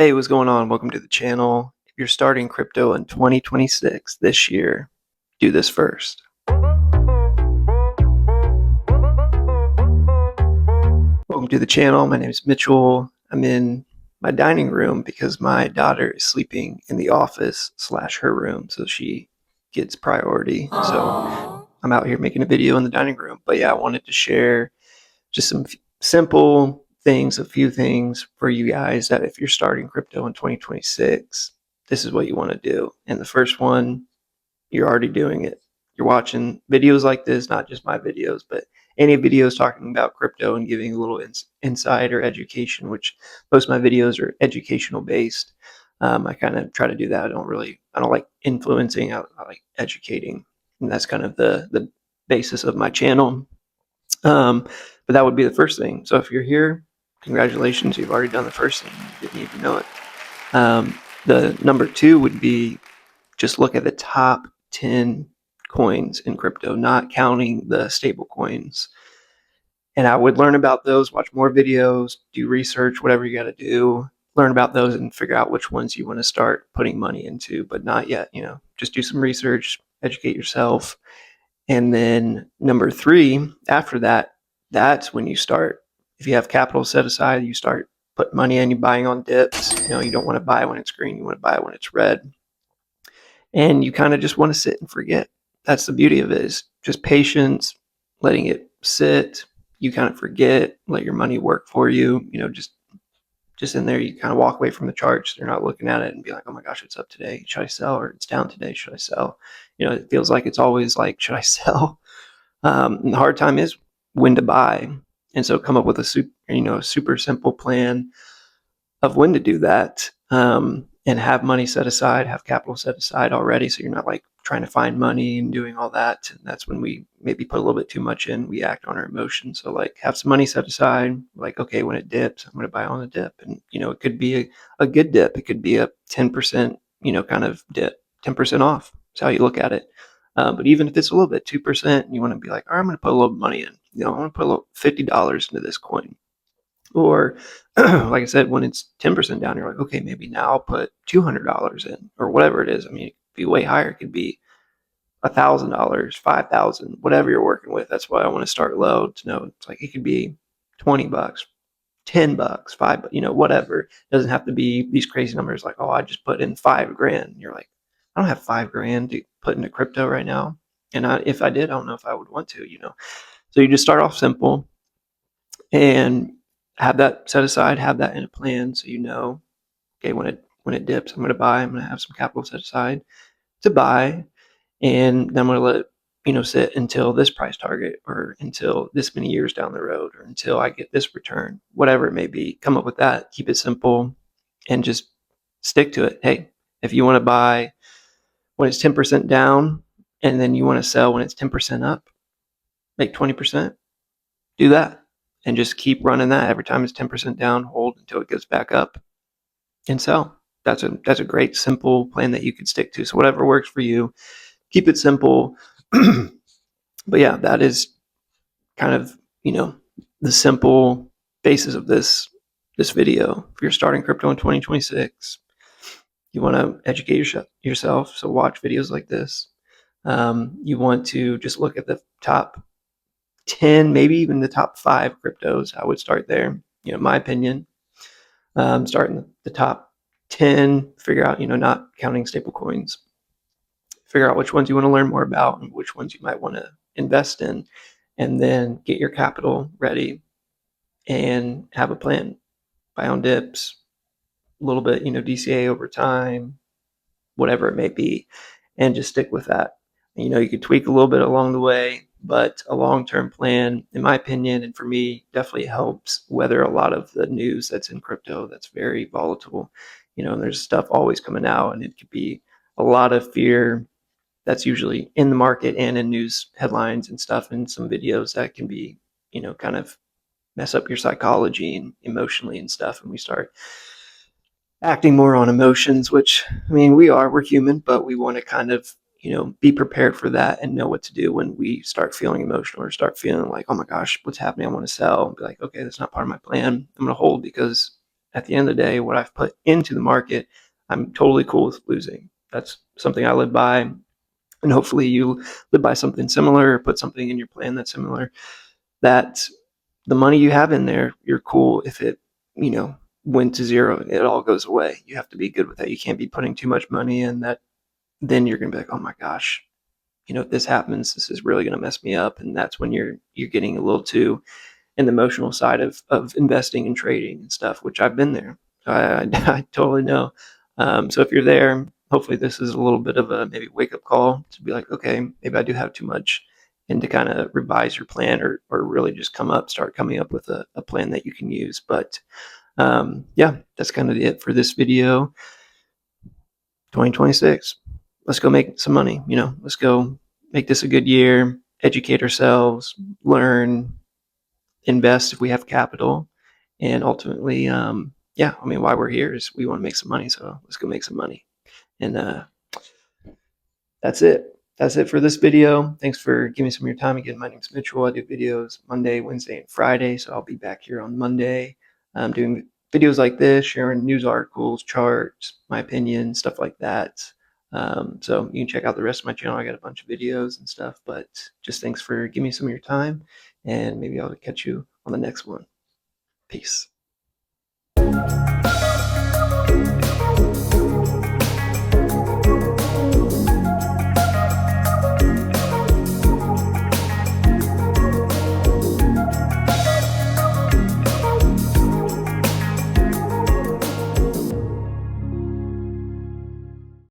Hey, what's going on? Welcome to the channel. If you're starting crypto in 2026 this year, do this first. Welcome to the channel. My name is Mitchell. I'm in my dining room because my daughter is sleeping in the office / her room, so she gets priority. So I'm out here making a video in the dining room. But yeah, I wanted to share just some simple things, a few things for you guys that if you're starting crypto in 2026, this is what you want to do. And the first one, you're already doing it. You're watching videos like this, not just my videos, but any videos talking about crypto and giving a little insight or education, which most of my videos are educational based. I kind of try to do that. I don't like influencing. I like educating. And that's kind of the basis of my channel. But that would be the first thing. So if you're here, congratulations, you've already done the first thing. You didn't even know it. The number two would be just look at the top 10 coins in crypto, not counting the stable coins. And I would learn about those, watch more videos, do research, whatever you got to do, learn about those and figure out which ones you want to start putting money into, but not yet, just do some research, educate yourself. And then number three, after that, that's when you start. If you have capital set aside, you start putting money in, you're buying on dips. You don't want to buy when it's green, you want to buy when it's red. And you kind of just want to sit and forget. That's the beauty of it, is just patience, letting it sit. You kind of forget, let your money work for you. Just in there, you kind of walk away from the charts. You're not looking at it and be like, oh my gosh, it's up today. Should I sell? Or it's down today. Should I sell? It feels like it's always like, should I sell? And the hard time is when to buy. And so come up with a super simple plan of when to do that, and have money set aside, have capital set aside already. So you're not like trying to find money and doing all that. And that's when we maybe put a little bit too much in. We act on our emotions. So like have some money set aside, like, okay, when it dips, I'm going to buy on the dip. And, it could be a good dip. It could be a 10%, kind of dip, 10% off. That's how you look at it. But even if it's a little bit, 2%, you want to be like, all right, I'm going to put a little money in. I'm going to put a little $50 into this coin. Or, like I said, when it's 10% down, you're like, okay, maybe now I'll put $200 in, or whatever it is. I mean, it could be way higher. It could be $1,000, 5,000, whatever you're working with. That's why I want to start low to know it's like it could be $20, $10, $5, whatever. It doesn't have to be these crazy numbers like, oh, I just put in $5,000. You're like, I don't have $5,000 to put into crypto right now. And if I did, I don't know if I would want to. So you just start off simple and have that set aside, have that in a plan, so okay, when it dips, I'm going to buy. I'm going to have some capital set aside to buy, and then I'm going to let it sit until this price target, or until this many years down the road, or until I get this return, whatever it may be. Come up with that, keep it simple, and just stick to it. Hey, if you want to buy when it's 10% down, and then you want to sell when it's 10% up, make 20%, do that. And just keep running that. Every time it's 10% down, hold until it goes back up and sell. That's a great simple plan that you could stick to. So whatever works for you, keep it simple. But yeah, that is kind of, the simple basis of this video. If you're starting crypto in 2026, you want to educate yourself. So watch videos like this. You want to just look at the top 10, maybe even the top 5 cryptos. I would start there, my opinion. Start in the top 10, figure out, not counting stable coins, figure out which ones you want to learn more about and which ones you might want to invest in, and then get your capital ready and have a plan. Buy on dips, a little bit, DCA over time, whatever it may be, and just stick with that. You could tweak a little bit along the way, but a long-term plan, in my opinion, and for me, definitely helps weather a lot of the news that's in crypto that's very volatile. And there's stuff always coming out, and it could be a lot of fear that's usually in the market and in news headlines and stuff, and some videos that can be, kind of mess up your psychology and emotionally and stuff. And we start acting more on emotions, which, I mean, we're human, but we want to kind of, be prepared for that and know what to do when we start feeling emotional or start feeling like, oh my gosh, what's happening? I want to sell. And be like, okay, that's not part of my plan. I'm going to hold because at the end of the day, what I've put into the market, I'm totally cool with losing. That's something I live by. And hopefully you live by something similar or put something in your plan that's similar, that the money you have in there, you're cool if it, went to zero and it all goes away. You have to be good with that. You can't be putting too much money in that. Then you're going to be like, oh my gosh, if this happens, this is really going to mess me up. And that's when you're getting a little too in the emotional side of investing and trading and stuff, which I've been there. So I totally know. So if you're there, hopefully this is a little bit of a maybe wake up call to be like, okay, maybe I do have too much, and to kind of revise your plan, or really just start coming up with a plan that you can use. But yeah, that's kind of it for this video. 2026. Let's go make some money. Let's go make this a good year, educate ourselves, learn, invest if we have capital, and ultimately, yeah, I mean, why we're here is we want to make some money. So let's go make some money. And that's it. That's it for this video. Thanks for giving me some of your time. Again, my name's Mitchell. I do videos Monday, Wednesday, and Friday. So I'll be back here on Monday doing videos like this, sharing news articles, charts, my opinion, stuff like that. So you can check out the rest of my channel. I got a bunch of videos and stuff, but just thanks for giving me some of your time, and maybe I'll catch you on the next one. Peace.